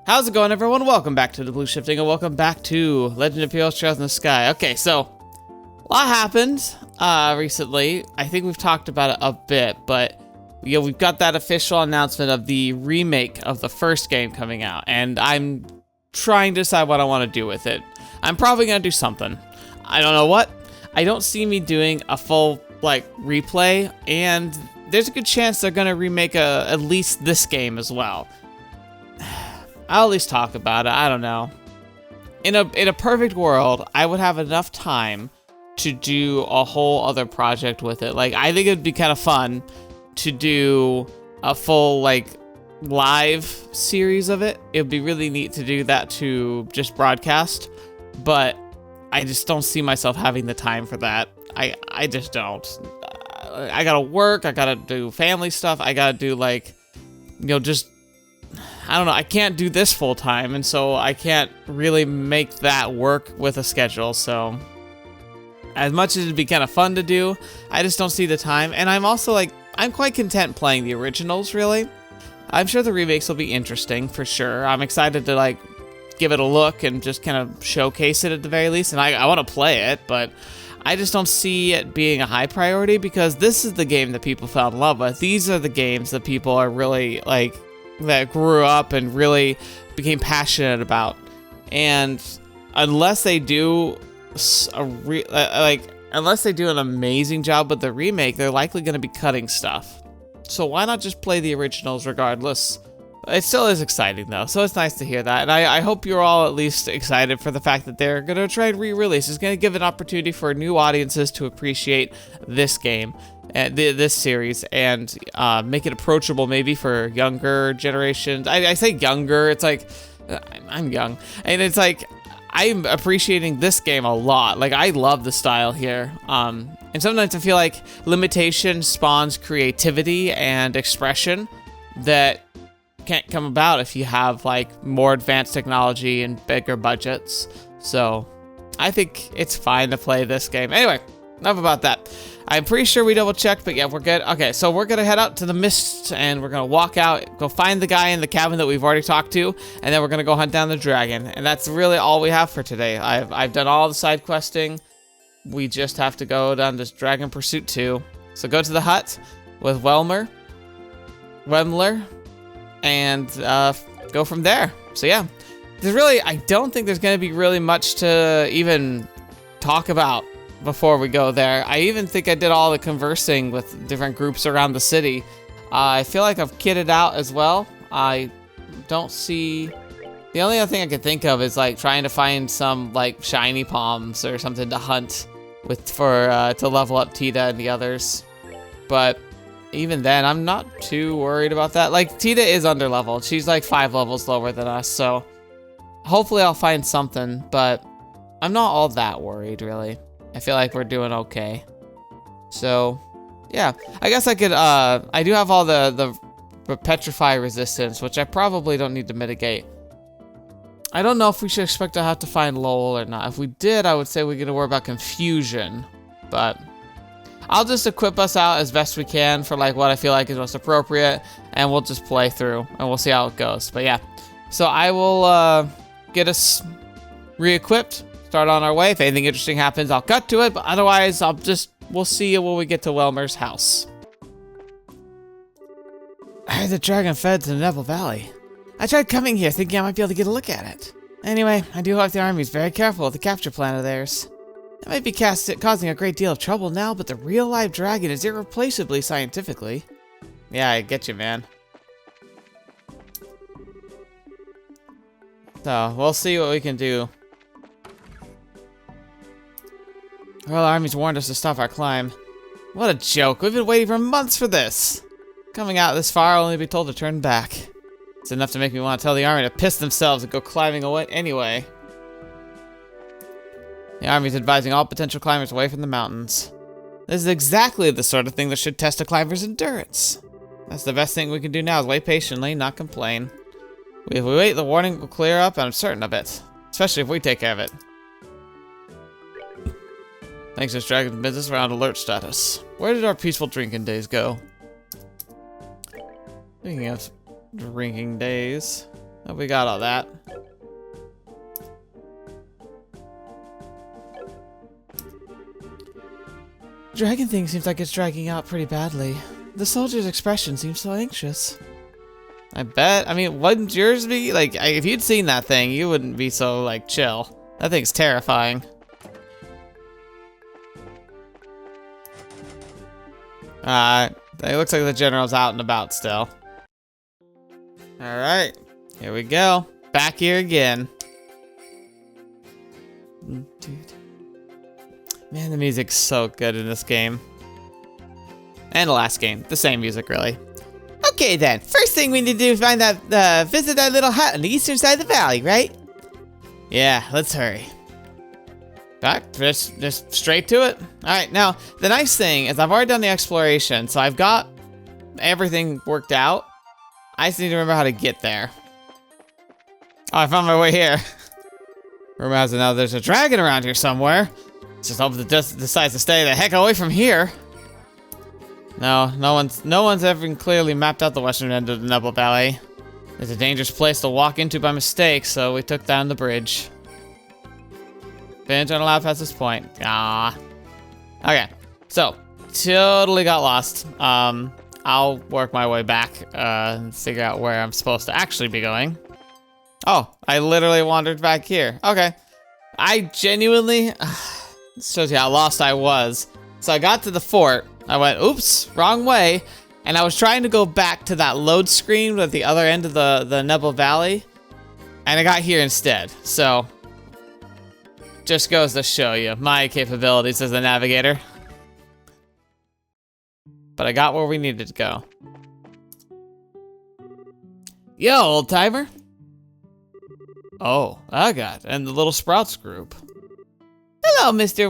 How's it going, everyone? Welcome back to TheBlueShifting, and welcome back to Legend of Heroes Trails in the Sky. Okay, so a lot happened recently. I think we've talked about it a bit, but we've got that official announcement of the remake of the first game coming out, and I'm trying to decide what I want to do with it. I'm probably gonna do something. I don't know what. I don't see me doing a full replay, and there's a good chance they're gonna remake at least this game as well. I'll at least talk about it. I don't know. In a perfect world, I would have enough time to do a whole other project with it. I think it'd be kind of fun to do a full live series of it. It would be really neat to do that, to just broadcast, but I just don't see myself having the time for that. I just don't. I gotta work. I gotta do family stuff. I gotta do just. I don't know, I can't do this full time, and so I can't really make that work with a schedule, so as much as it'd be kind of fun to do, I just don't see the time, and I'm also I'm quite content playing the originals, really. I'm sure the remakes will be interesting, for sure. I'm excited to give it a look and just kind of showcase it at the very least, and I want to play it, but I just don't see it being a high priority, because this is the game that people fell in love with. These are the games that people are really, that grew up and really became passionate about, and unless they do unless they do an amazing job with the remake, they're likely going to be cutting stuff. So why not just play the originals regardless? It still is exciting though, so it's nice to hear that, and I hope you're all at least excited for the fact that they're going to try and re-release. It's going to give an opportunity for new audiences to appreciate this game, this series, and make it approachable maybe for younger generations. I say younger, it's I'm young, and it's I'm appreciating this game a lot. I love the style here, and sometimes I feel like limitation spawns creativity and expression that can't come about if you have more advanced technology and bigger budgets. So I think it's fine to play this game. Anyway, enough about that. I'm pretty sure we double checked, but yeah, we're good. Okay, so we're gonna head out to the mist, and we're gonna walk out, go find the guy in the cabin that we've already talked to, and then we're gonna go hunt down the dragon. And that's really all we have for today. I've done all the side questing. We just have to go down this Dragon Pursuit 2. So go to the hut with Whemler, and go from there. So yeah, I don't think there's gonna be really much to even talk about before we go there. I even think I did all the conversing with different groups around the city. I feel like I've kitted out as well. I don't see... The only other thing I could think of is trying to find some shiny palms or something to hunt with to level up Tita and the others. But even then, I'm not too worried about that. Tita is underleveled. She's 5 levels lower than us, so hopefully I'll find something, but I'm not all that worried, really. I feel like we're doing okay. So, yeah. I guess I could, I do have all the petrify resistance, which I probably don't need to mitigate. I don't know if we should expect to have to find Lowell or not. If we did, I would say we're gonna worry about confusion, but I'll just equip us out as best we can for what I feel like is most appropriate, and we'll just play through, and we'll see how it goes. But yeah, so I will get us re-equipped, start on our way. If anything interesting happens, I'll cut to it, but otherwise, we'll see you when we get to Whelmer's house. I heard the dragon fed to the Neville Valley. I tried coming here thinking I might be able to get a look at it. Anyway, I do hope the army's very careful with the capture plan of theirs. It might be causing a great deal of trouble now, but the real live dragon is irreplaceably scientifically. Yeah, I get you, man. So, we'll see what we can do. The Royal Army's warned us to stop our climb. What a joke. We've been waiting for months for this. Coming out this far, only to be told to turn back. It's enough to make me want to tell the army to piss themselves and go climbing away anyway. The army's advising all potential climbers away from the mountains. This is exactly the sort of thing that should test a climber's endurance. That's the best thing we can do now, is wait patiently, not complain. If we wait, the warning will clear up, I'm certain of it. Especially if we take care of it. Thanks to this dragon business, we're on alert status. Where did our peaceful drinking days go? Speaking of drinking days, Hope we got all that. Dragon thing seems like it's dragging out pretty badly. The soldier's expression seems so anxious. I bet. I mean, wouldn't yours be? Like, if you'd seen that thing, you wouldn't be so, like, chill. That thing's terrifying. It looks like the general's out and about still. Alright, here we go. Back here again. Dude. Man, the music's so good in this game. And the last game. The same music, really. Okay then, first thing we need to do is find that, visit that little hut on the eastern side of the valley, right? Yeah, let's hurry. Back, just straight to it. Alright, now, the nice thing is I've already done the exploration, so I've got everything worked out. I just need to remember how to get there. Oh, I found my way here. Rumor has it now there's a dragon around here somewhere. Just hope it decides to stay the heck away from here. No one's ever clearly mapped out the western end of the Nebel Valley. It's a dangerous place to walk into by mistake, so we took down the bridge. Finish on a lap past this point. Ah. Okay, so totally got lost. I'll work my way back and figure out where I'm supposed to actually be going. Oh, I literally wandered back here. Okay, I genuinely. This shows you how lost I was. So I got to the fort. I went, oops, wrong way. And I was trying to go back to that load screen at the other end of the Nebel Valley. And I got here instead. So, just goes to show you my capabilities as a navigator. But I got where we needed to go. Yo, old timer. Oh, I got. And the Little Sprouts group. Hello, Mr.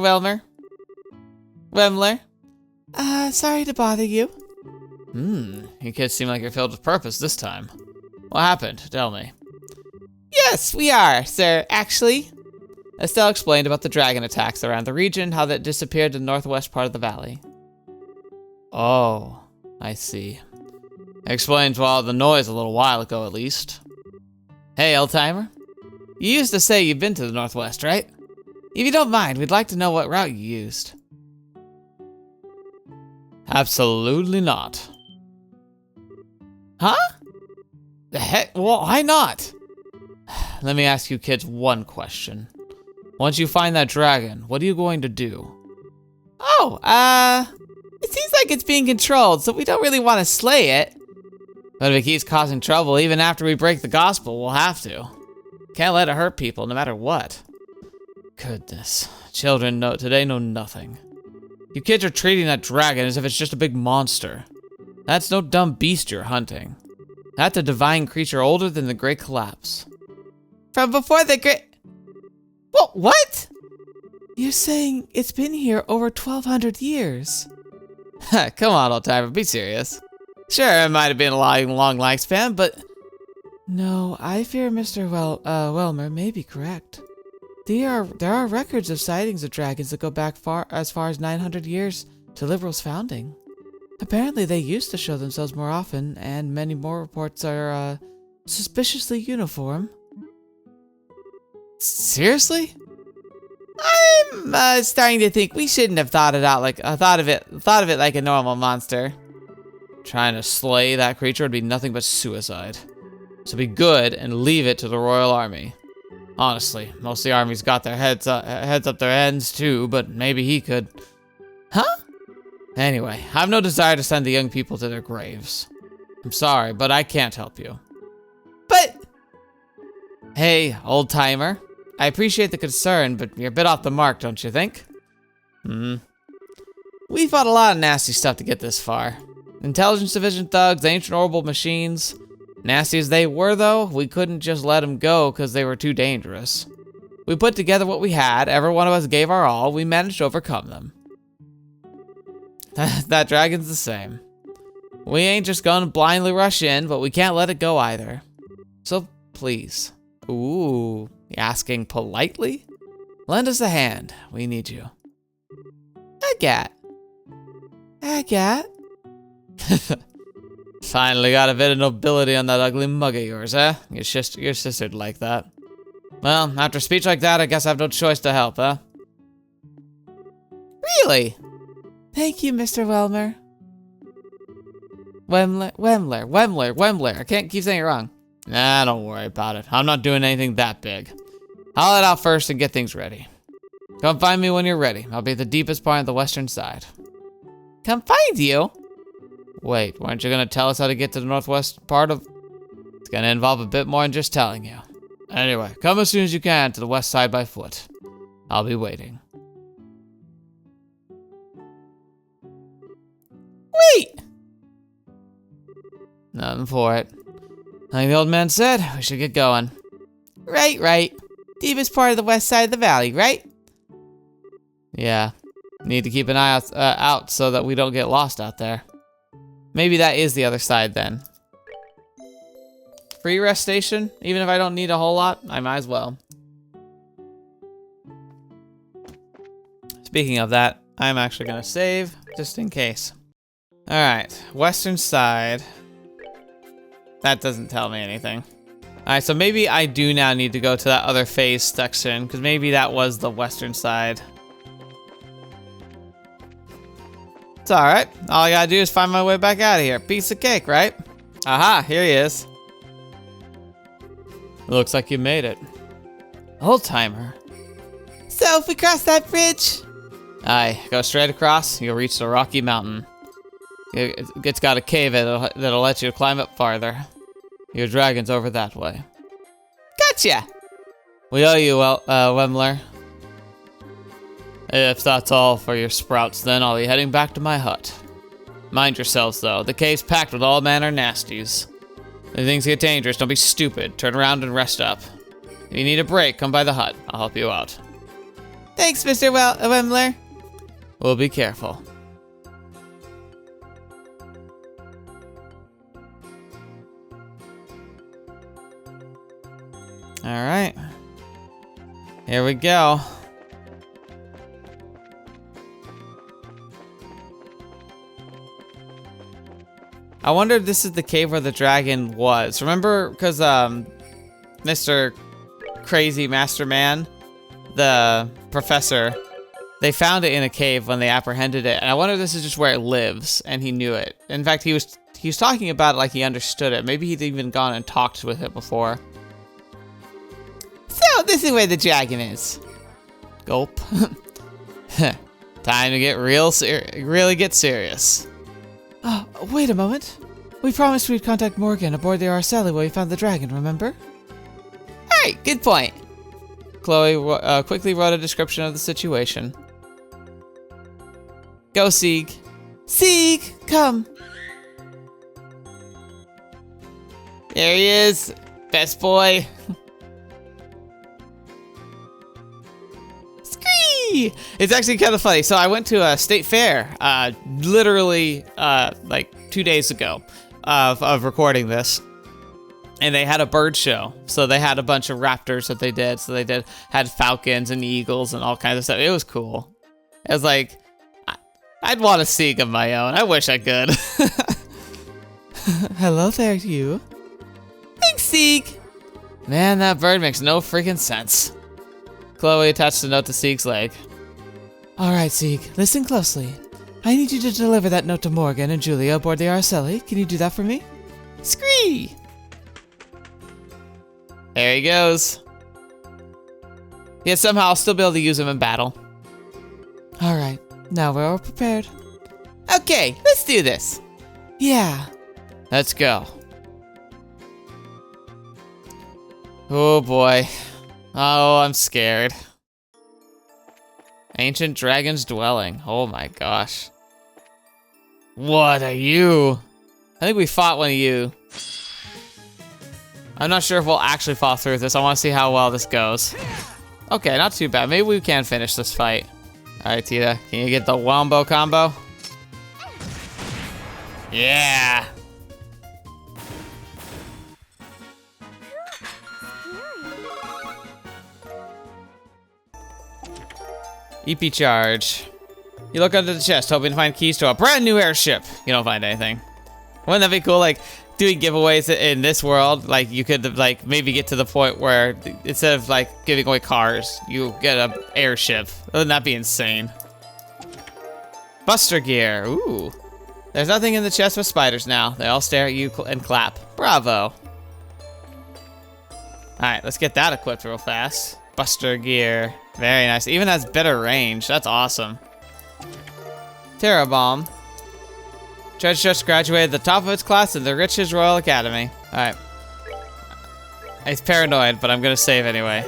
Whemler. Sorry to bother you. You kids seem like you're filled with purpose this time. What happened? Tell me. Yes, we are, sir, actually. Estelle explained about the dragon attacks around the region, how that disappeared in the northwest part of the valley. Oh, I see. Explains well the noise a little while ago, at least. Hey, old-timer. You used to say you've been to the northwest, right? If you don't mind, we'd like to know what route you used. Absolutely not. Huh? The heck? Well, why not? Let me ask you kids one question. Once you find that dragon, what are you going to do? Oh, it seems like it's being controlled, so we don't really want to slay it. But if it keeps causing trouble, even after we break the gospel, we'll have to. Can't let it hurt people, no matter what. Goodness. Children today know nothing. You kids are treating that dragon as if it's just a big monster. That's no dumb beast you're hunting. That's a divine creature older than the Great Collapse. From before the Great... What? You're saying it's been here over 1,200 years. Come on, old timer, be serious. Sure, it might have been a long lifespan, but... No, I fear Mr. Whemler may be correct. There are records of sightings of dragons that go back as far as 900 years to Liberl's founding. Apparently they used to show themselves more often, and many more reports are, suspiciously uniform. Seriously? I'm starting to think we shouldn't have thought of it like a normal monster. Trying to slay that creature would be nothing but suicide. So be good and leave it to the royal army. Honestly, most of the army's got their heads up their ends too, but maybe he could. Huh? Anyway, I have no desire to send the young people to their graves. I'm sorry, but I can't help you. But... Hey, old timer. I appreciate the concern, but you're a bit off the mark, don't you think? We fought a lot of nasty stuff to get this far. Intelligence division thugs, ancient orbital machines. Nasty as they were, though, we couldn't just let them go because they were too dangerous. We put together what we had, every one of us gave our all, we managed to overcome them. That dragon's the same. We ain't just gonna blindly rush in, but we can't let it go either. So, please. Ooh, asking politely? Lend us a hand, we need you. Agat. Finally got a bit of nobility on that ugly mug of yours, eh? Your sister'd like that. Well, after a speech like that, I guess I have no choice to help, huh? Really? Thank you, Mr. Whemler. Whemler. I can't keep saying it wrong. Nah, don't worry about it. I'm not doing anything that big. I'll head out first and get things ready. Come find me when you're ready. I'll be at the deepest part of the western side. Come find you? Wait, weren't you gonna tell us how to get to the northwest part of... It's gonna involve a bit more than just telling you. Anyway, come as soon as you can to the west side by foot. I'll be waiting. Wait! Nothing for it. Like the old man said, we should get going. Right. Deepest part of the west side of the valley, right? Yeah. Need to keep an eye out so that we don't get lost out there. Maybe that is the other side then. Free rest station? Even if I don't need a whole lot, I might as well. Speaking of that, I'm actually gonna save just in case. Alright, western side. That doesn't tell me anything. Alright, so maybe I do now need to go to that other phase section, because maybe that was the western side. It's alright. All I gotta do is find my way back out of here. Piece of cake, right? Aha, here he is. Looks like you made it. Old timer. So if we cross that bridge? Aye, go straight across, you'll reach the Rocky Mountain. It's got a cave that'll let you climb up farther. Your dragon's over that way. Gotcha! We owe you, Whemler. If that's all for your sprouts, then I'll be heading back to my hut. Mind yourselves, though. The cave's packed with all manner nasties. If things get dangerous, don't be stupid. Turn around and rest up. If you need a break, come by the hut. I'll help you out. Thanks, Mr. Whemler. We'll be careful. Alright. Here we go. I wonder if this is the cave where the dragon was. Remember, because Mr. Crazy Master Man, the professor, they found it in a cave when they apprehended it. And I wonder if this is just where it lives, and he knew it. In fact, he was talking about it like he understood it. Maybe he'd even gone and talked with it before. So, this is where the dragon is. Gulp. Time to get really get serious. Oh, wait a moment. We promised we'd contact Morgan aboard the Araceli where we found the dragon, remember? Alright, good point. Chloe quickly wrote a description of the situation. Go, Sieg. Sieg, come. There he is. Best boy. Scree! It's actually kind of funny. So I went to a state fair, literally like 2 days ago of recording this. And they had a bird show. So they had a bunch of raptors that they did. So they had falcons and eagles and all kinds of stuff. It was cool. It was like, I'd want a Sieg of my own. I wish I could. Hello there, you. Thanks, Sieg. Man, that bird makes no freaking sense. Chloe attached a note to Sieg's leg. Alright, Sieg, listen closely. I need you to deliver that note to Morgan and Julia aboard the Araceli. Can you do that for me? Scree! There he goes. Yet somehow I'll still be able to use him in battle. Alright, now we're all prepared. Okay, let's do this. Yeah. Let's go. Oh boy. Oh, I'm scared. Ancient Dragon's Dwelling. Oh my gosh. What are you? I think we fought one of you. I'm not sure if we'll actually fall through with this. I want to see how well this goes. Okay, not too bad. Maybe we can finish this fight. Alright, Tita. Can you get the wombo combo? Yeah! EP charge. You look under the chest, hoping to find keys to a brand new airship. You don't find anything. Wouldn't that be cool? Like, doing giveaways in this world, like, you could, like, maybe get to the point where instead of, like, giving away cars, you get an airship. Wouldn't that be insane? Buster gear. Ooh. There's nothing in the chest but spiders now. They all stare at you and clap. Bravo. Alright, let's get that equipped real fast. Buster gear. Very nice. Even has better range. That's awesome. Terra Bomb. Treasure chest graduated at the top of its class in the Riches Royal Academy. Alright. It's paranoid, but I'm gonna save anyway.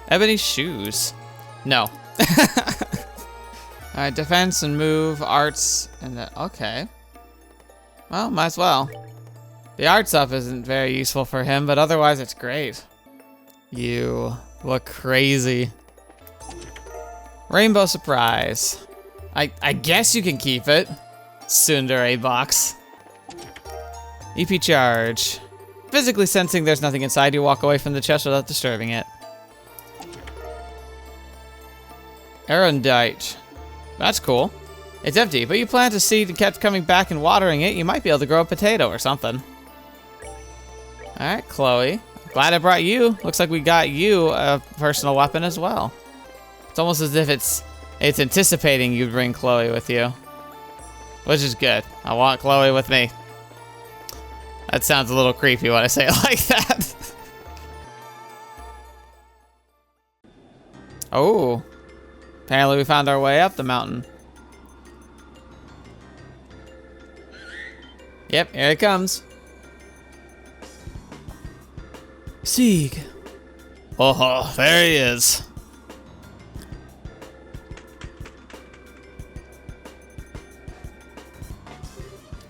Ebony shoes. No. Alright, defense and move, arts, and okay. Well, might as well. The art stuff isn't very useful for him, but otherwise it's great. You look crazy. Rainbow surprise. I guess you can keep it. Tsundere box. EP charge. Physically sensing there's nothing inside, you walk away from the chest without disturbing it. Erudite. That's cool. It's empty, but you planted a seed and kept coming back and watering it. You might be able to grow a potato or something. Alright, Chloe. Glad I brought you. Looks like we got you a personal weapon as well. It's almost as if it's anticipating you'd bring Chloe with you. Which is good. I want Chloe with me. That sounds a little creepy when I say it like that. Oh. Apparently we found our way up the mountain. Yep, here it comes. Sieg. Oh, there he is.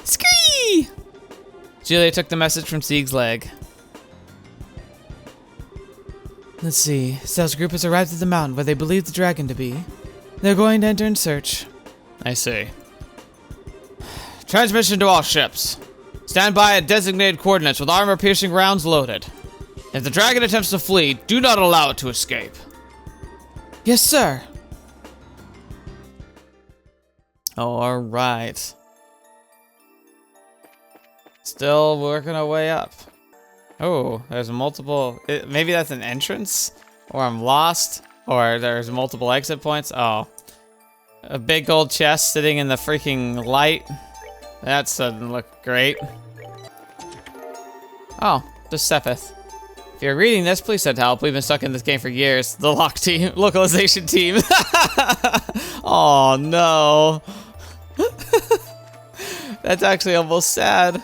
Scree! Julia took the message from Sieg's leg. Let's see. Cell's group has arrived at the mountain where they believe the dragon to be. They're going to enter in search. I see. Transmission to all ships. Stand by at designated coordinates with armor-piercing rounds loaded. If the dragon attempts to flee, do not allow it to escape. Yes, sir. All right. Still working our way up. Oh, there's multiple... maybe that's an entrance? Or I'm lost? Or there's multiple exit points? Oh. A big gold chest sitting in the freaking light. That doesn't look great. Oh, the Sepith. If you're reading this, please send help. We've been stuck in this game for years. The lock team, localization team. Oh no. That's actually almost sad.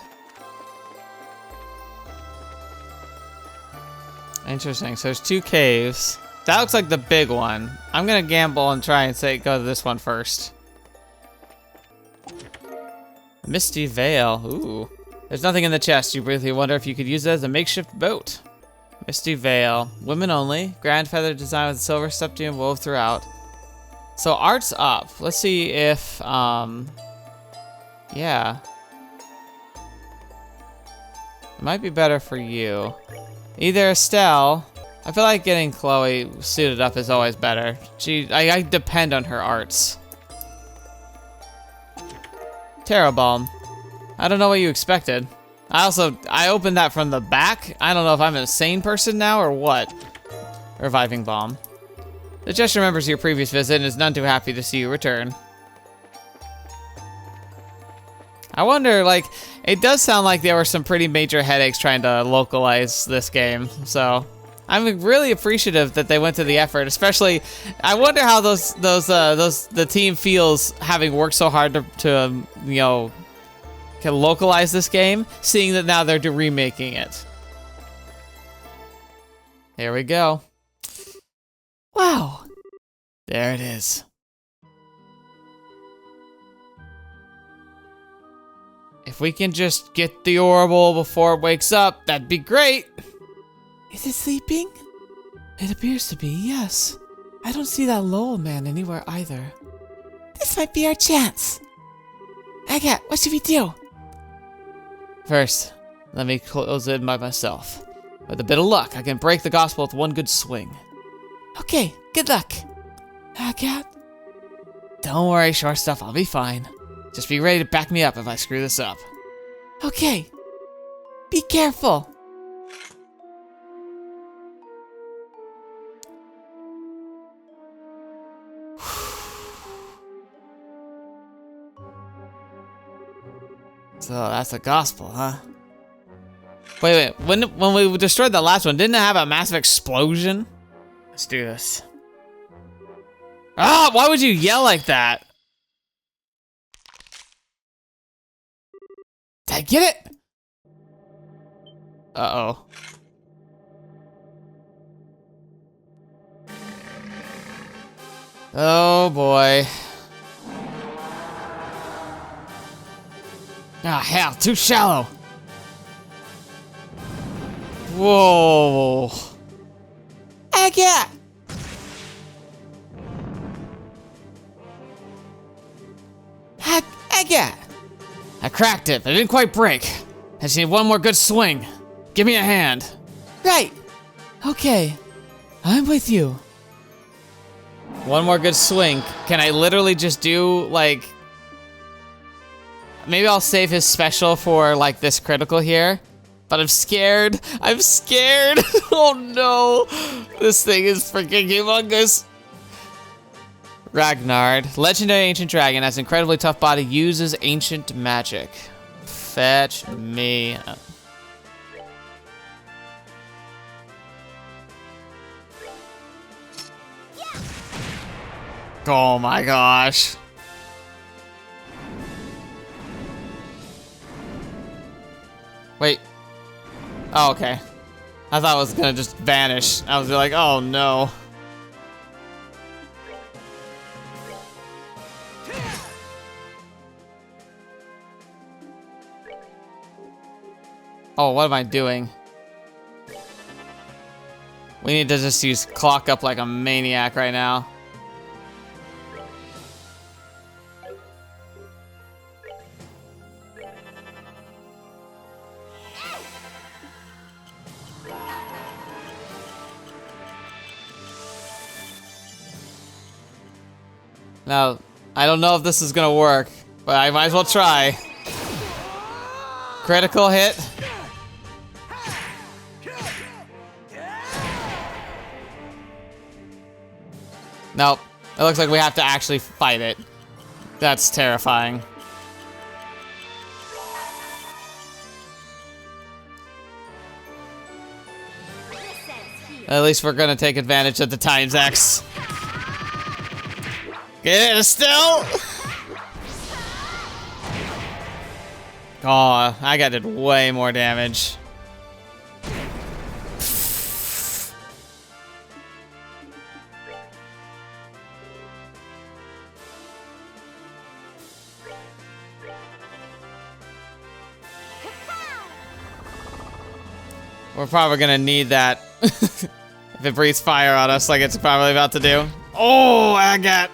Interesting. So there's two caves. That looks like the big one. I'm gonna gamble and try and go to this one first. Misty Veil. Ooh. There's nothing in the chest. You briefly wonder if you could use it as a makeshift boat. Misty Veil. Women only. Grand feather design with silver septium wove throughout. So art's up. Let's see if, yeah. It might be better for you. Either Estelle. I feel like getting Chloe suited up is always better. I depend on her arts. Terra Bomb. I don't know what you expected. I opened that from the back. I don't know if I'm an insane person now or what. Reviving Bomb. The judge remembers your previous visit and is none too happy to see you return. I wonder, like, it does sound like there were some pretty major headaches trying to localize this game, so I'm really appreciative that they went to the effort. Especially, I wonder how the team feels having worked so hard to you know, can localize this game, seeing that now they're remaking it. Here we go. Wow, there it is. If we can just get the Ouroboros before it wakes up, that'd be great. Is it sleeping? It appears to be, yes. I don't see that Lowell man anywhere either. This might be our chance. Agatha, what should we do? First, let me close it by myself. With a bit of luck, I can break the gospel with one good swing. Okay, good luck. Agatha? Don't worry, short stuff, I'll be fine. Just be ready to back me up if I screw this up. Okay. Be careful. So that's the gospel, huh? Wait. When we destroyed the last one, didn't it have a massive explosion? Let's do this. Ah, why would you yell like that? Did I get it? Uh-oh. Oh boy. Ah, hell, too shallow. Whoa. Heck yeah. Heck yeah. I cracked it, but it didn't quite break. I just need one more good swing. Give me a hand. Right. Okay. I'm with you. One more good swing. Can I literally just do, like... Maybe I'll save his special for, like, this critical here. But I'm scared. I'm scared. Oh, no. This thing is freaking humongous. Ragnard. Legendary ancient dragon. Has incredibly tough body. Uses ancient magic. Fetch me. Oh my gosh. Wait. Oh, okay. I thought it was gonna just vanish. I was like, oh no. Oh, what am I doing? We need to just use clock up like a maniac right now. Now, I don't know if this is gonna work, but I might as well try. Critical hit. Nope. It looks like we have to actually fight it. That's terrifying. At least we're gonna take advantage of the times X. Get it, still. Oh, I got did way more damage. We're probably gonna need that if it breathes fire on us like it's probably about to do. Oh, I got.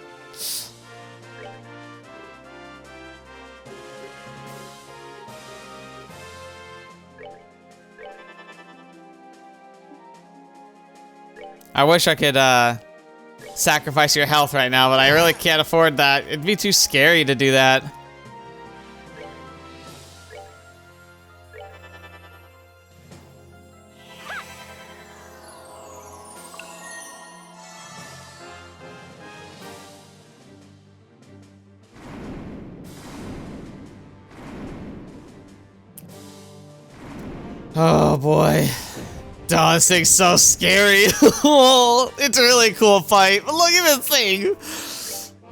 I wish I could sacrifice your health right now, but I really can't afford that. It'd be too scary to do that. Oh boy. Oh, this thing's so scary. Oh, it's a really cool fight. But look at this thing.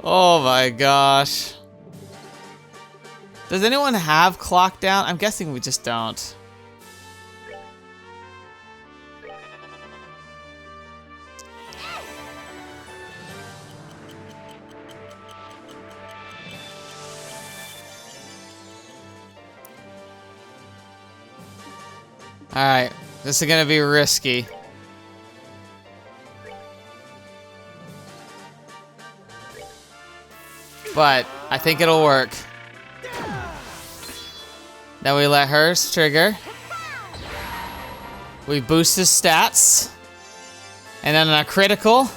Oh my gosh. Does anyone have clock down? I'm guessing we just don't. Alright. This is gonna be risky. But I think it'll work. Then we let hers trigger. We boost his stats. And then on a critical,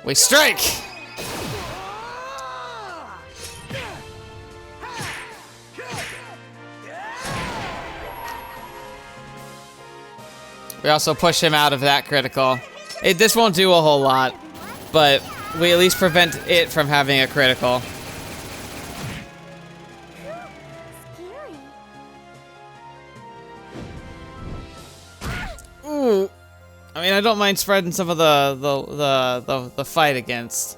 we strike! We also push him out of that critical. This won't do a whole lot, but we at least prevent it from having a critical. Ooh. I mean, I don't mind spreading some of the fight against.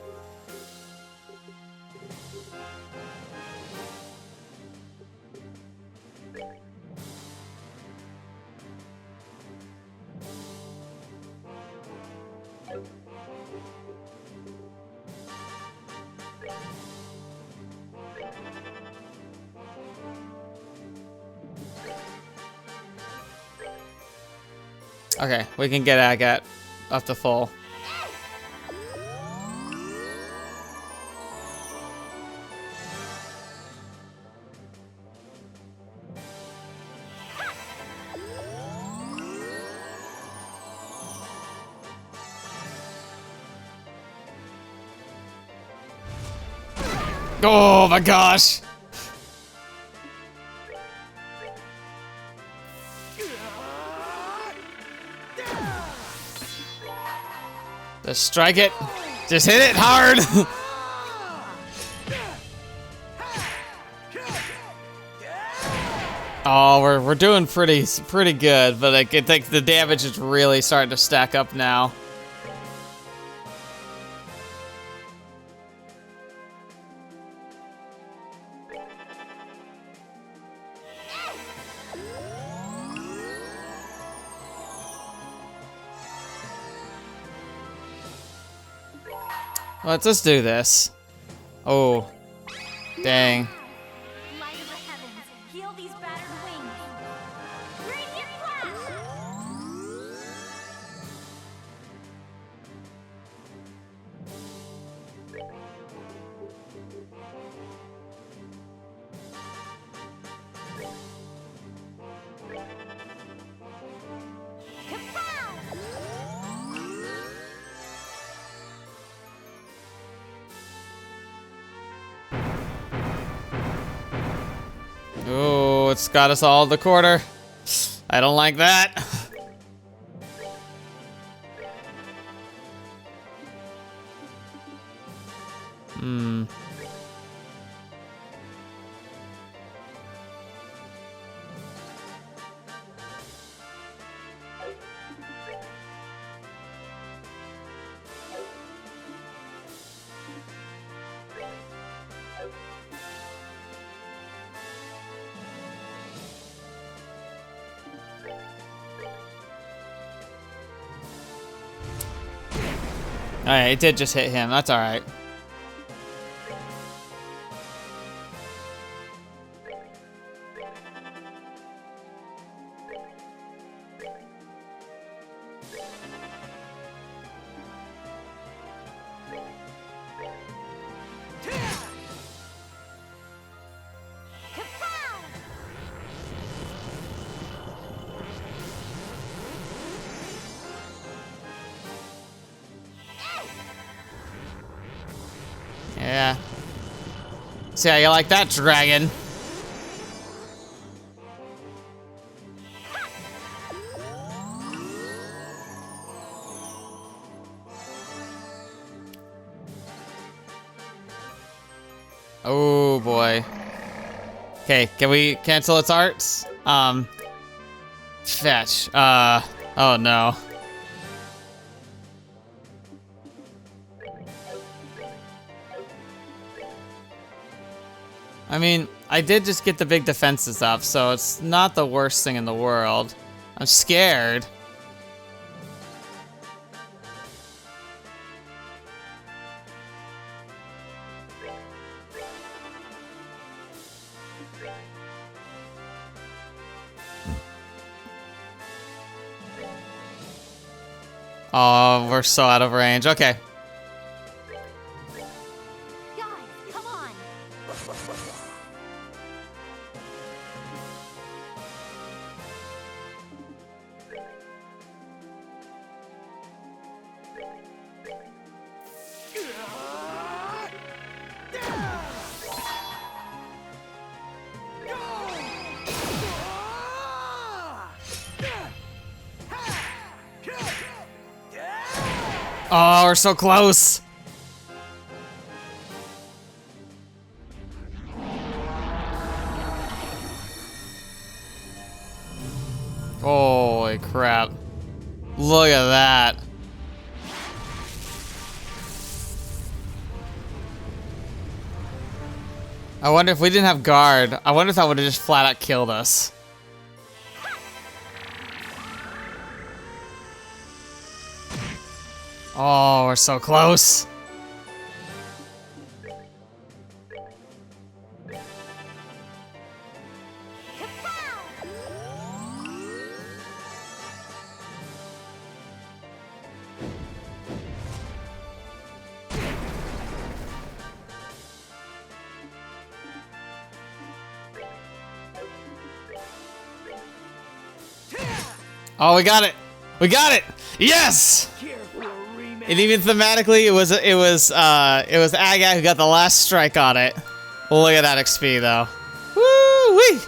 Okay, we can get Agat up to full. Oh my gosh! Just strike it. Just hit it hard. Oh, we're doing pretty good, but I think the damage is really starting to stack up now. Let's just do this. Oh, dang. Light of the heavens, heal these battered wings. Radiant flash. Oh, it's got us all the quarter. I don't like that. Hmm. Alright, it did just hit him. That's alright. Yeah. See how you like that, dragon? Oh boy. Okay, can we cancel its arts? Fetch. Oh no. I mean, I did just get the big defenses up, so it's not the worst thing in the world. I'm scared. Oh, we're so out of range. Okay. Guys, come on. Oh, we're so close. Holy crap. Look at that. I wonder if we didn't have guard. I wonder if that would have just flat out killed us. Oh, we're so close. Oh, we got it! We got it! Yes! And even thematically, it was Aga who got the last strike on it. Look at that XP though. Woo wee!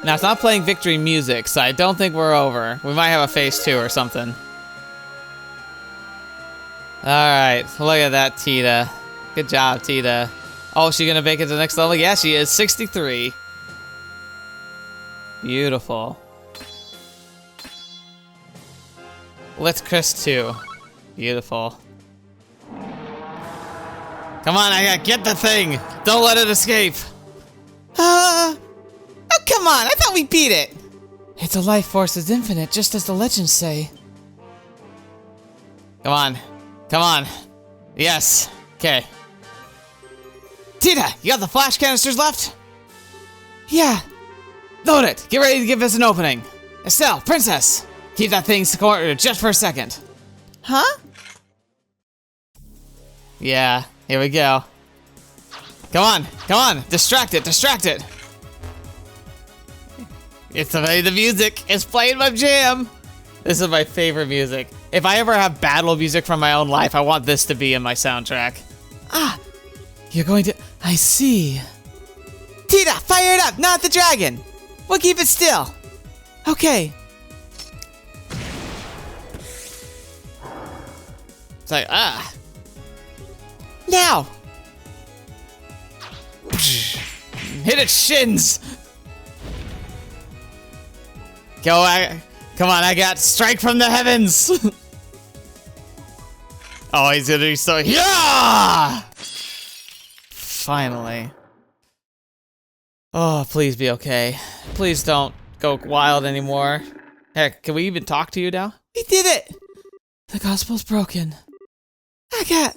Now it's not playing victory music, so I don't think we're over. We might have a phase 2 or something. Alright, look at that, Tita. Good job, Tita. Oh, is she gonna make it to the next level? Yeah, she is. 63. Beautiful. Let's Chris 2. Beautiful. Come on, Aga, get the thing! Don't let it escape! Oh, come on! I thought we beat it! Its life force is infinite, just as the legends say. Come on. Come on. Yes. Okay. Tita, you got the flash canisters left? Yeah. Load it. Get ready to give us an opening. Estelle, princess, keep that thing cornered just for a second. Huh? Yeah, here we go. Come on, come on. Distract it, distract it. It's the music. It's playing my jam. This is my favorite music. If I ever have battle music from my own life, I want this to be in my soundtrack. Ah, you're going to... I see. Tita, fire it up, not the dragon. We'll keep it still. Okay. It's like, ah. Now. Hit its shins. Go, come on, I got strike from the heavens. Oh, he's gonna be so, yeah! Finally. Oh, please be okay. Please don't go wild anymore. Heck, can we even talk to you now? We did it! The gospel's broken. Hagat!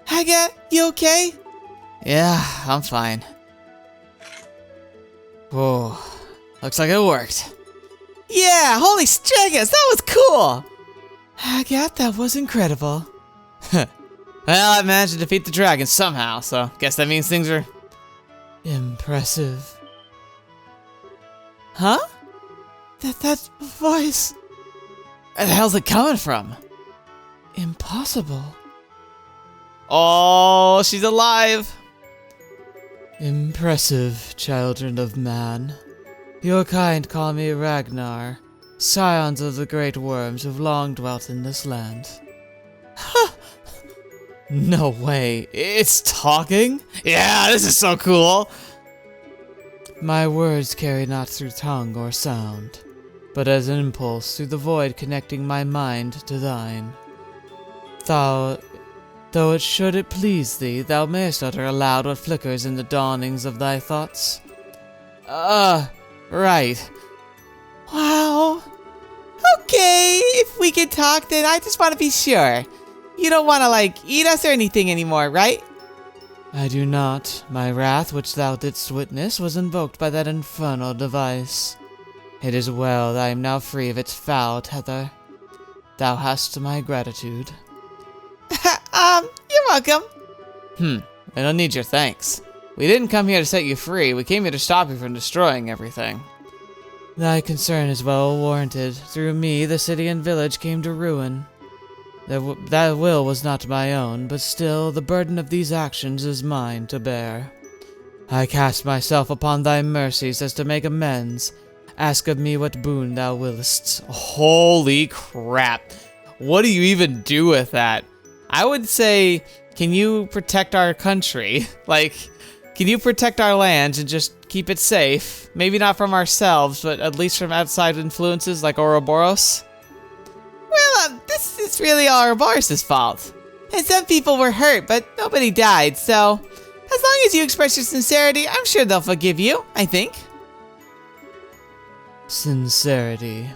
Hagat, you okay? Yeah, I'm fine. Whoa, looks like it worked. Yeah, holy striggers, that was cool! Hagat, that was incredible. Well, I managed to defeat the dragon somehow, so guess that means things are... impressive. Huh? That voice... Where the hell's it coming from? Impossible. Oh, she's alive! Impressive, children of man. Your kind call me Ragnar, scions of the great worms who've long dwelt in this land. Huh! No way, it's talking? Yeah, this is so cool! My words carry not through tongue or sound, but as an impulse through the void connecting my mind to thine. Though it should it please thee, thou mayst utter aloud what flickers in the dawnings of thy thoughts. Right. Wow. Okay, if we can talk, then I just want to be sure. You don't want to, like, eat us or anything anymore, right? I do not. My wrath, which thou didst witness, was invoked by that infernal device. It is well that I am now free of its foul tether. Thou hast my gratitude. You're welcome. I don't need your thanks. We didn't come here to set you free, we came here to stop you from destroying everything. Thy concern is well warranted. Through me, the city and village came to ruin. That will was not my own, but still the burden of these actions is mine to bear. I cast myself upon thy mercies as to make amends. Ask of me what boon thou willest. Holy crap. What do you even do with that? I would say, can you protect our country? Like, can you protect our lands and just keep it safe? Maybe not from ourselves, but at least from outside influences like Ouroboros? Well, this is really Ouroboros' fault. And some people were hurt, but nobody died, so as long as you express your sincerity, I'm sure they'll forgive you, I think. Sincerity.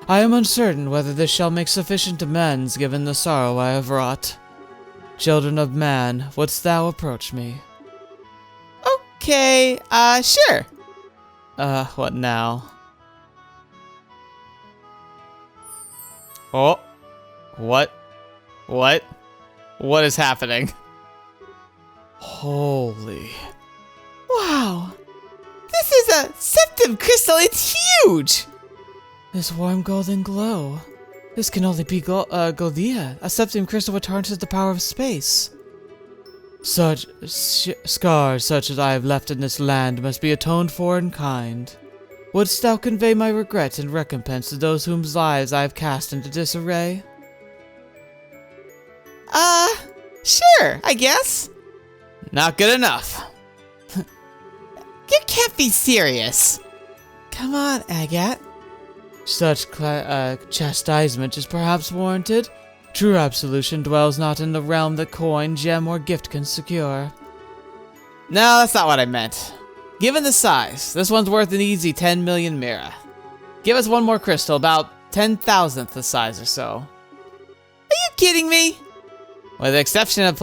I am uncertain whether this shall make sufficient amends given the sorrow I have wrought. Children of man, wouldst thou approach me? Okay, sure. What now? Oh, what? What is happening? Holy. Wow. This is a septum crystal, it's huge! This warm golden glow. This can only be Golia, a septum crystal which harnesses the power of space. Such scars such as I have left in this land must be atoned for in kind. Wouldst thou convey my regrets and recompense to those whose lives I have cast into disarray? Sure, I guess. Not good enough. You can't be serious. Come on, Agat. Such chastisement is perhaps warranted. True absolution dwells not in the realm that coin, gem, or gift can secure. No, that's not what I meant. Given the size, this one's worth an easy 10 million mira. Give us one more crystal, about 10,000th the size or so. Are you kidding me? With the exception of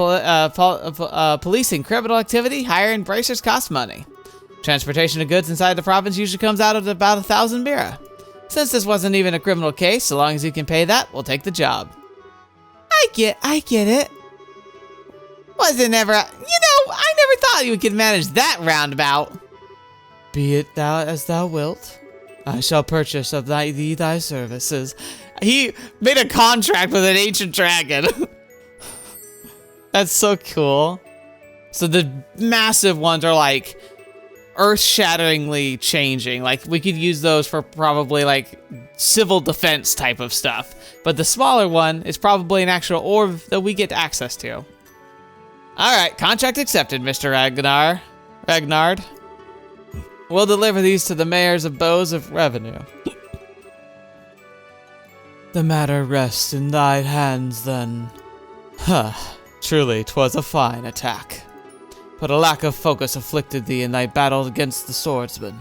policing criminal activity, higher-end bracers cost money. Transportation of goods inside the province usually comes out at about 1,000 mira. Since this wasn't even a criminal case, so long as you can pay that, we'll take the job. I get it. Wasn't ever, I never thought you could manage that roundabout. Be it thou as thou wilt. I shall purchase of thee thy services. He made a contract with an ancient dragon. That's so cool. So the massive ones are like earth-shatteringly changing. Like, we could use those for probably like civil defense type of stuff. But the smaller one is probably an actual orb that we get access to. Alright, contract accepted, Mr. Ragnard. We'll deliver these to the mayors of Bows of Revenue. The matter rests in thy hands, then. Huh. Truly, 'twas a fine attack. But a lack of focus afflicted thee in thy battle against the swordsman.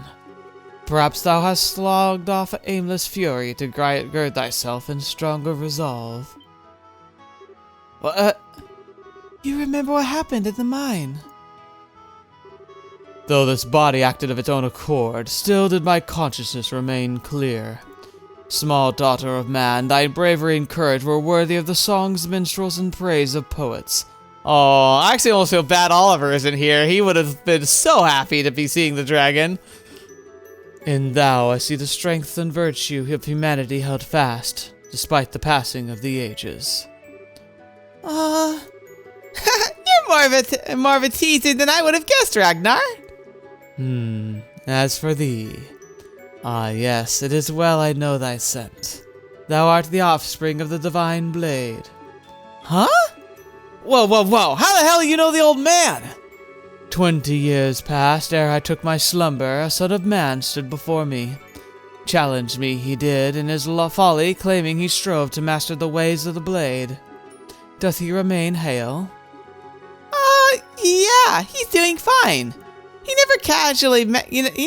Perhaps thou hast slogged off an aimless fury to gird thyself in stronger resolve. What? You remember what happened at the mine? Though this body acted of its own accord, still did my consciousness remain clear. Small daughter of man, thy bravery and courage were worthy of the songs, minstrels, and praise of poets. Oh, I actually almost feel bad Oliver isn't here. He would have been so happy to be seeing the dragon. In thou I see the strength and virtue of humanity held fast, despite the passing of the ages. You're more of a teaser than I would have guessed, Ragnar. As for thee... Ah, yes, it is well I know thy scent. Thou art the offspring of the divine blade. Huh? Whoa, how the hell do you know the old man? 20 years passed ere I took my slumber, a son of man stood before me. Challenged me he did, in his folly, claiming he strove to master the ways of the blade. Doth he remain hale? Yeah, he's doing fine. He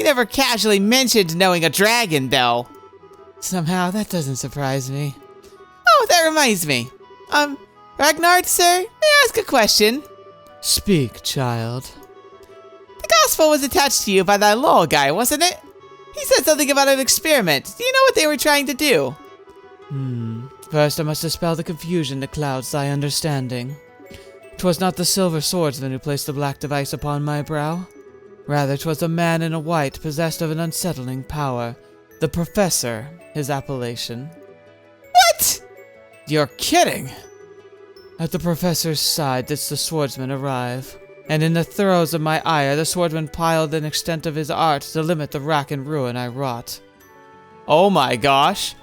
never casually mentioned knowing a dragon, though. Somehow, that doesn't surprise me. Oh, that reminds me. Ragnar, sir, may I ask a question? Speak, child. The gospel was attached to you by that Lowell guy, wasn't it? He said something about an experiment. Do you know what they were trying to do? First I must dispel the confusion that clouds thy understanding. 'Twas not the silver swordsman who placed the black device upon my brow. Rather, 'twas a man in a white, possessed of an unsettling power. The Professor, his appellation. What? You're kidding! At the professor's side didst the swordsman arrive, and in the throes of my ire the swordsman piled an extent of his art to limit the rack and ruin I wrought. Oh my gosh.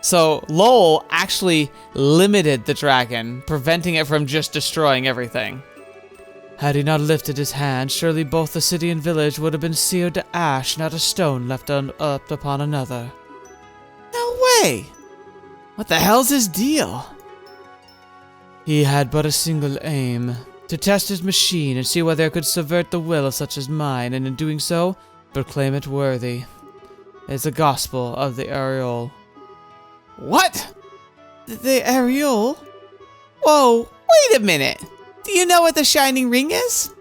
So Lowell actually limited the dragon, preventing it from just destroying everything. Had he not lifted his hand, surely both the city and village would have been seared to ash, not a stone left up upon another. No way! What the hell's his deal? He had but a single aim, to test his machine and see whether it could subvert the will of such as mine, and in doing so, proclaim it worthy. It's the gospel of the aureole. What? The aureole? Whoa, wait a minute! Do you know what the shining ring is?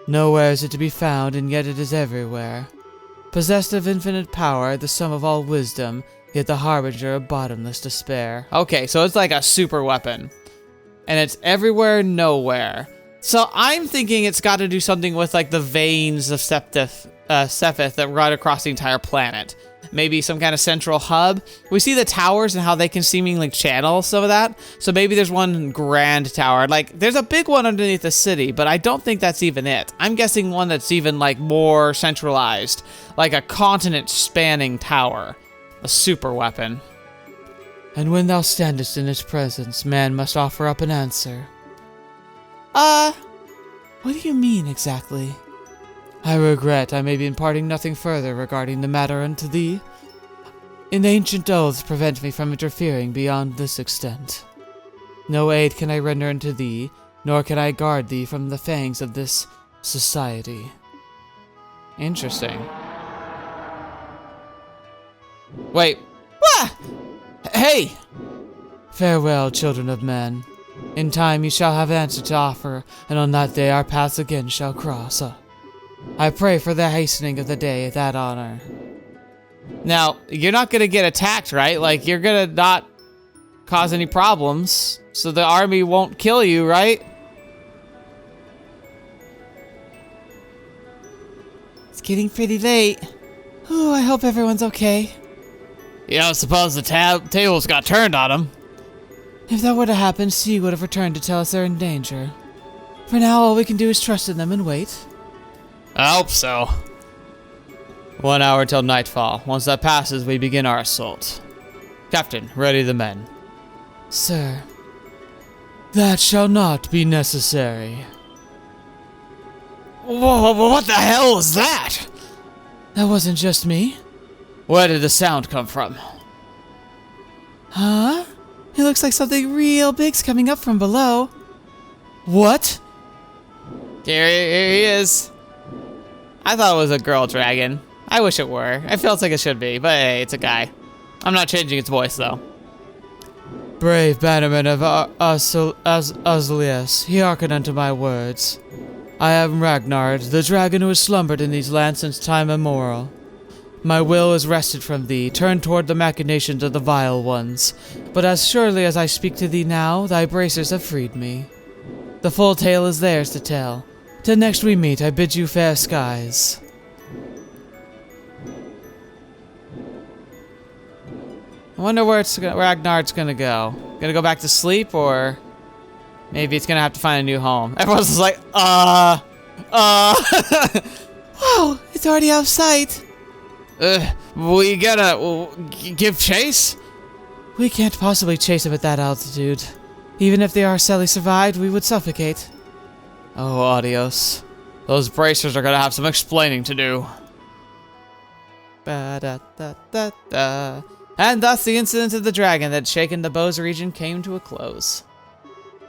Nowhere is it to be found, and yet it is everywhere. Possessed of infinite power, the sum of all wisdom, yet the harbinger of bottomless despair. Okay, so it's like a super weapon. And it's everywhere, nowhere. So I'm thinking it's got to do something with like the veins of Sepith that run across the entire planet. Maybe some kind of central hub. We see the towers and how they can seemingly channel some of that. So maybe there's one grand tower. Like, there's a big one underneath the city, but I don't think that's even it. I'm guessing one that's even like more centralized. Like a continent-spanning tower. A super weapon. And when thou standest in his presence, man must offer up an answer. What do you mean exactly? I regret I may be imparting nothing further regarding the matter unto thee. In ancient oaths prevent me from interfering beyond this extent. No aid can I render unto thee, nor can I guard thee from the fangs of this society. Interesting. Wait. Ah! Hey! Farewell, children of men. In time ye shall have answer to offer, and on that day our paths again shall cross. I pray for the hastening of the day, that honor. Now, you're not gonna get attacked, right? Like, you're gonna not cause any problems, so the army won't kill you, right? It's getting pretty late. Ooh, I hope everyone's okay. You don't suppose the tables got turned on them? If that were to happen, C would have returned to tell us they're in danger. For now, all we can do is trust in them and wait. I hope so. 1 hour till nightfall. Once that passes, we begin our assault. Captain, ready the men. Sir, that shall not be necessary. Whoa, what the hell was that? That wasn't just me. Where did the sound come from? Huh? It looks like something real big's coming up from below. What? Here he is. I thought it was a girl dragon. I wish it were. It feels like it should be, but hey, it's a guy. I'm not changing its voice, though. Brave bannerman of Oslius, hearken unto my words. I am Ragnard, the dragon who has slumbered in these lands since time immemorial. My will is wrested from thee, turned toward the machinations of the vile ones. But as surely as I speak to thee now, thy bracers have freed me. The full tale is theirs to tell. Till next we meet, I bid you fair skies. I wonder where Ragnard's gonna go. Gonna go back to sleep, or maybe it's gonna have to find a new home. Everyone's just like, Whoa, it's already out of sight. We gotta give chase? We can't possibly chase him at that altitude. Even if the Arcelli survived, we would suffocate. Oh, adios. Those bracers are gonna have some explaining to do. Ba-da-da-da-da. And thus the incident of the dragon that had shaken the Bose region came to a close.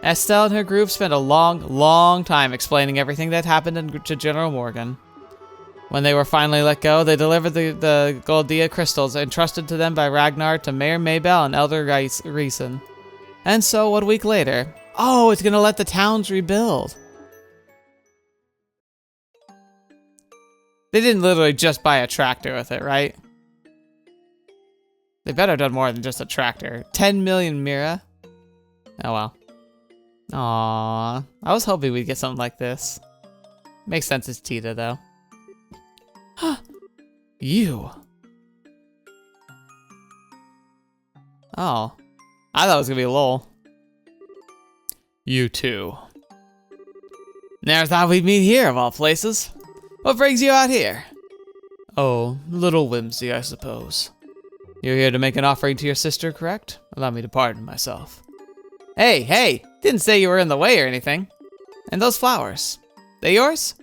Estelle and her group spent a long time explaining everything that happened to General Morgan. When they were finally let go, they delivered the Goldia crystals entrusted to them by Ragnar to Mayor Maybell and Elder Reeson. And so, 1 week later, oh, it's gonna let the towns rebuild. They didn't literally just buy a tractor with it, right? They better have done more than just a tractor. 10 million Mira? Oh well. Aww. I was hoping we'd get something like this. Makes sense it's Tita, though. Huh. You. Oh. I thought it was gonna be Lowell. You too. Never thought we'd meet here, of all places. What brings you out here? Oh, little whimsy, I suppose. You're here to make an offering to your sister, correct? Allow me to pardon myself. Hey, didn't say you were in the way or anything. And those flowers, they yours?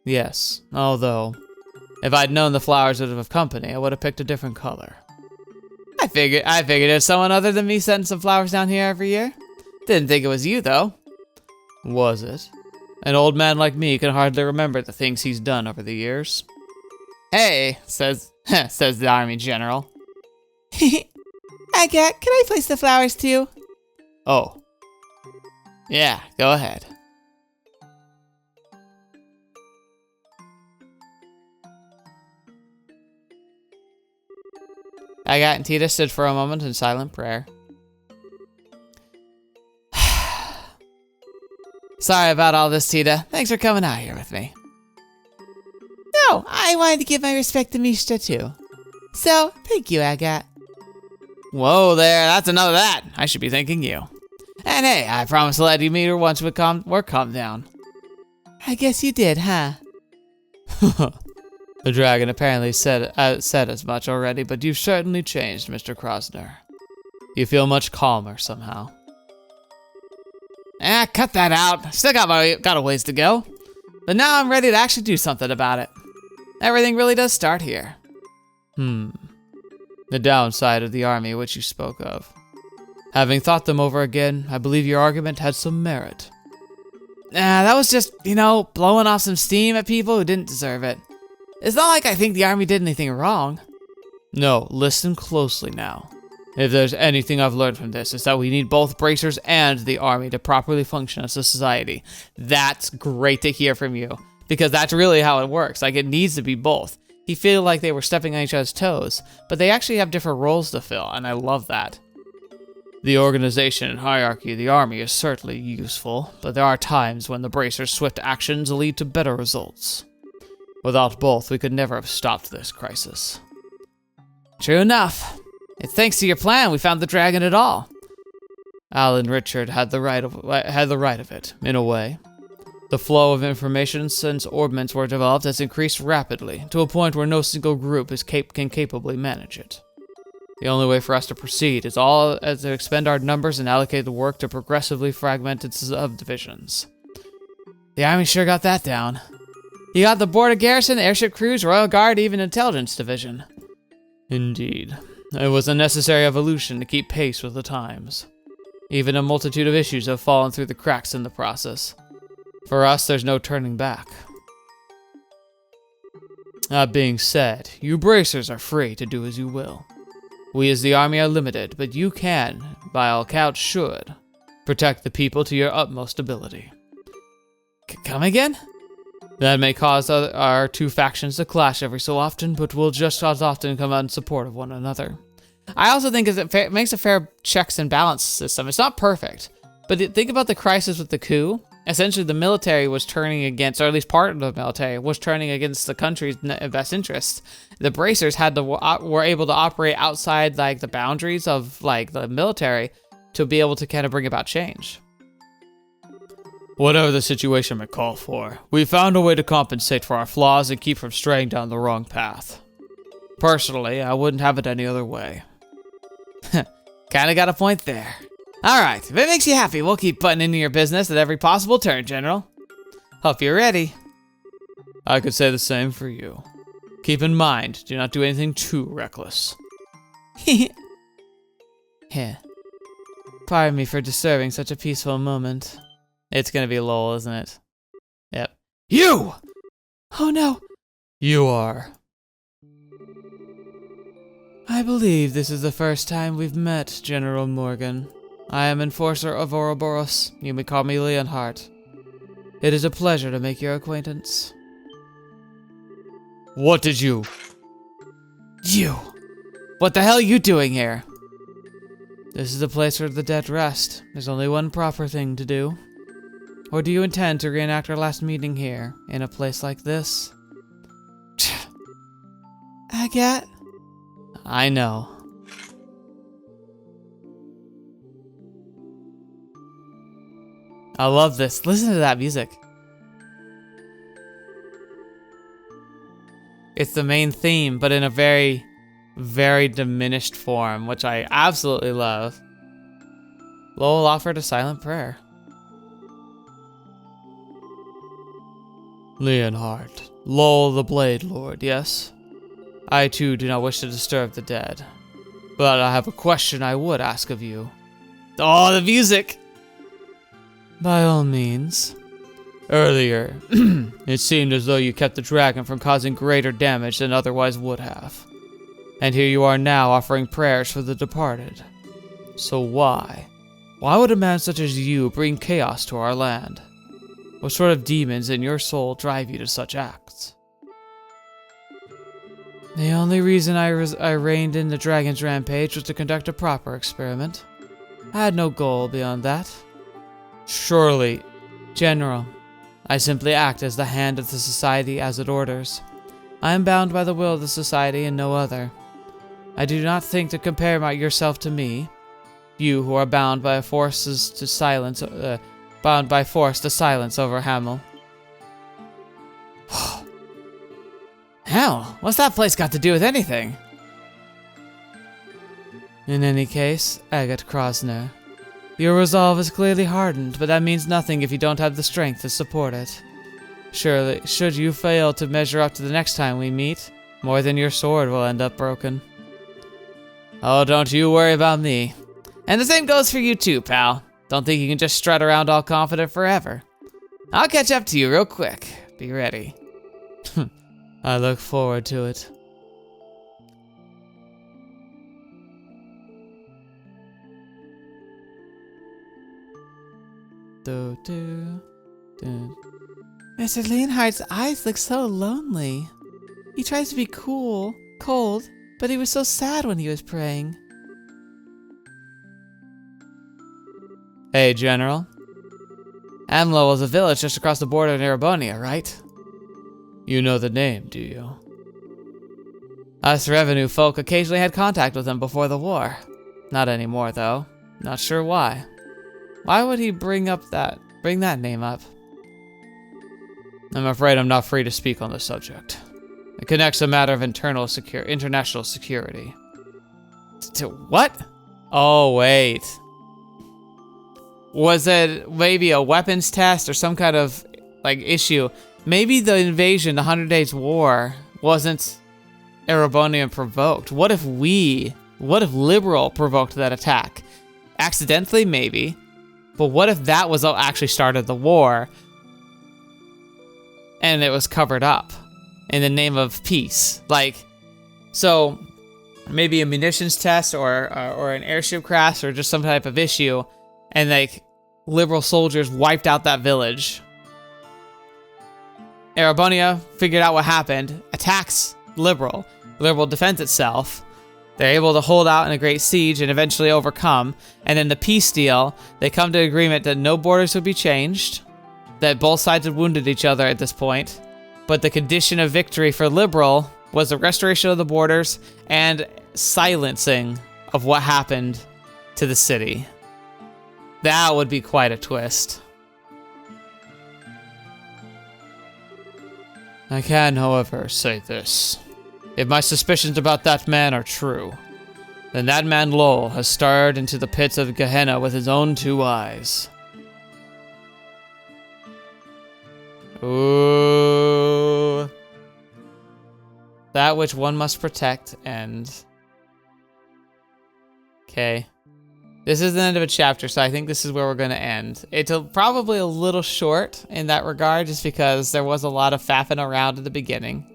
Yes, although, if I'd known the flowers would have company, I would have picked a different color. I figured it was someone other than me sending some flowers down here every year. Didn't think it was you, though. Was it? An old man like me can hardly remember the things he's done over the years. Hey, says the army general. Agat, can I place the flowers too? Oh. Yeah, go ahead. Agat and Tita stood for a moment in silent prayer. Sorry about all this, Tita. Thanks for coming out here with me. No, I wanted to give my respect to Mishta too. So, thank you, Agat. Whoa there, that's another that. I should be thanking you. And hey, I promised to let you meet her once we're calmed down. I guess you did, huh? The dragon apparently said as much already, but you've certainly changed, Mr. Krosner. You feel much calmer somehow. Cut that out. Still got a ways to go. But now I'm ready to actually do something about it. Everything really does start here. The downside of the army which you spoke of. Having thought them over again, I believe your argument had some merit. That was just, blowing off some steam at people who didn't deserve it. It's not like I think the army did anything wrong. No, listen closely now. If there's anything I've learned from this, it's that we need both bracers and the army to properly function as a society. That's great to hear from you, because that's really how it works. Like, it needs to be both. You feel like they were stepping on each other's toes, but they actually have different roles to fill, and I love that. The organization and hierarchy of the army is certainly useful, but there are times when the bracers' swift actions lead to better results. Without both, we could never have stopped this crisis. True enough. It's thanks to your plan we found the dragon at all. Alan Richard had the right of it, in a way. The flow of information since orbments were developed has increased rapidly, to a point where no single group can capably manage it. The only way for us to proceed is to expend our numbers and allocate the work to progressively fragmented subdivisions. The army sure got that down. You got the border garrison, airship crews, royal guard, even intelligence division. Indeed. It was a necessary evolution to keep pace with the times. Even a multitude of issues have fallen through the cracks in the process. For us, there's no turning back. That being said, you bracers are free to do as you will. We as the army are limited, but you can, by all accounts should, protect the people to your utmost ability. Come again? That may cause our two factions to clash every so often, but we'll just as often come out in support of one another. I also think it makes a fair checks and balance system. It's not perfect, but think about the crisis with the coup. Essentially, the military was turning against, or at least part of the military, was turning against the country's best interests. The bracers were able to operate outside the boundaries of the military to be able to kind of bring about change. Whatever the situation may call for, we found a way to compensate for our flaws and keep from straying down the wrong path. Personally, I wouldn't have it any other way. Kinda got a point there. Alright, if it makes you happy, we'll keep butting into your business at every possible turn, General. Hope you're ready. I could say the same for you. Keep in mind, do not do anything too reckless. Here. Pardon me for disturbing such a peaceful moment. It's gonna be lol, isn't it? Yep. You! Oh no. You are. I believe this is the first time we've met, General Morgan. I am Enforcer of Ouroboros. You may call me Leonhardt. It is a pleasure to make your acquaintance. What did you? You! What the hell are you doing here? This is the place where the dead rest. There's only one proper thing to do. Or do you intend to reenact our last meeting here, in a place like this? Agat? I know. I love this. Listen to that music. It's the main theme, but in a very, very diminished form, which I absolutely love. Lowell offered a silent prayer. Leonhardt, Lowell the Blade Lord, yes? I too do not wish to disturb the dead, but I have a question I would ask of you. Oh, the music! By all means. Earlier, it seemed as though you kept the dragon from causing greater damage than otherwise would have. And here you are now offering prayers for the departed. So why? Why would a man such as you bring chaos to our land? What sort of demons in your soul drive you to such acts? The only reason I reined in the dragon's rampage was to conduct a proper experiment. I had no goal beyond that. Surely, General, I simply act as the hand of the society as it orders. I am bound by the will of the society and no other. I do not think to compare yourself to me, you who are bound by force to silence over Hamel. Hell, what's that place got to do with anything? In any case, Agat Krosner, your resolve is clearly hardened, but that means nothing if you don't have the strength to support it. Surely, should you fail to measure up to the next time we meet, more than your sword will end up broken. Oh, don't you worry about me. And the same goes for you too, pal. Don't think you can just strut around all confident forever. I'll catch up to you real quick. Be ready. I look forward to it. Mr. Leonhardt's eyes look so lonely. He tries to be cold, but he was so sad when he was praying. Hey, General. Amlo was a village just across the border in Erebonia, right? You know the name, do you? Us revenue folk occasionally had contact with him before the war. Not anymore, though. Not sure why. Why would he bring that name up? I'm afraid I'm not free to speak on the subject. It connects a matter of international security. To what? Oh, wait. Was it maybe a weapons test or some kind of, issue? Maybe the invasion, the 100 Days War, wasn't Erebonian provoked. What if Liberl provoked that attack? Accidentally, maybe. But what if that was what actually started the war? And it was covered up in the name of peace. So maybe a munitions test or an airship crash or just some type of issue. And Liberal soldiers wiped out that village. Erebonia figured out what happened, attacks Liberl. Liberl defends itself. They're able to hold out in a great siege and eventually overcome. And in the peace deal, they come to agreement that no borders would be changed, that both sides had wounded each other at this point, but the condition of victory for Liberl was the restoration of the borders and silencing of what happened to the city. That would be quite a twist. I can, however, say this. If my suspicions about that man are true, then that man Lowell has stared into the pits of Gehenna with his own 2 eyes. Ooh. That which one must protect and... Okay. This is the end of a chapter, so I think this is where we're going to end. It's probably a little short in that regard, just because there was a lot of faffing around at the beginning.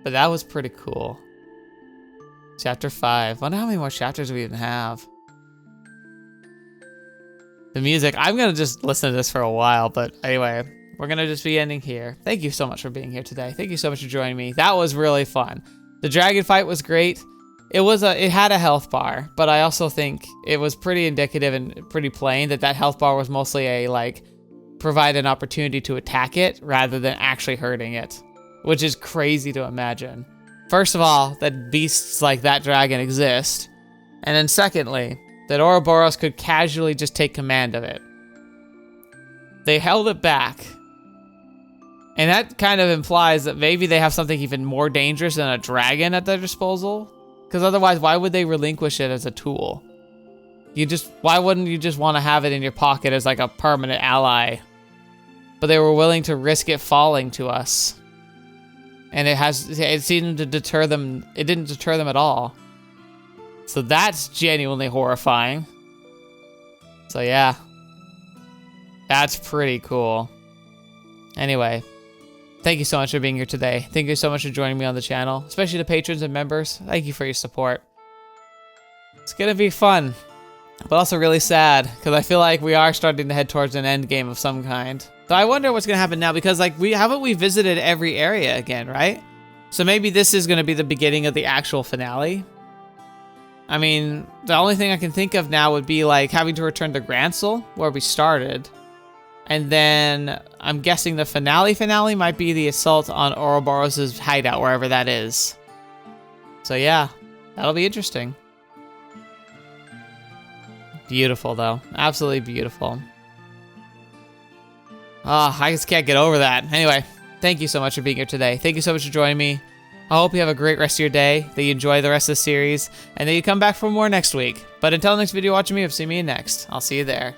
But that was pretty cool. Chapter 5. Wonder how many more chapters we even have. The music, I'm going to just listen to this for a while, but anyway, we're going to just be ending here. Thank you so much for being here today. Thank you so much for joining me. That was really fun. The dragon fight was great. It had a health bar, but I also think it was pretty indicative and pretty plain that health bar was mostly provide an opportunity to attack it rather than actually hurting it, which is crazy to imagine. First of all, that beasts like that dragon exist, and then secondly, that Ouroboros could casually just take command of it. they held it back. And that kind of implies that maybe they have something even more dangerous than a dragon at their disposal. Because otherwise, why would they relinquish it as a tool? Why wouldn't you just want to have it in your pocket as like a permanent ally? But they were willing to risk it falling to us. And it seemed to deter them. It didn't deter them at all. So that's genuinely horrifying. So yeah. That's pretty cool. Anyway. Thank you so much for being here today. Thank you so much for joining me on the channel, especially the patrons and members. Thank you for your support. It's gonna be fun, but also really sad, because I feel like we are starting to head towards an end game of some kind. So I wonder what's gonna happen now, because like haven't we visited every area again, right? So maybe this is gonna be the beginning of the actual finale. I mean, the only thing I can think of now would be like having to return to Grancel, where we started. And then I'm guessing the finale might be the assault on Ouroboros' hideout, wherever that is. So yeah, that'll be interesting. Beautiful though, absolutely beautiful. I just can't get over that. Anyway, thank you so much for being here today. Thank you so much for joining me. I hope you have a great rest of your day, that you enjoy the rest of the series, and that you come back for more next week. But until next video watching me, I've seen me next. I'll see you there.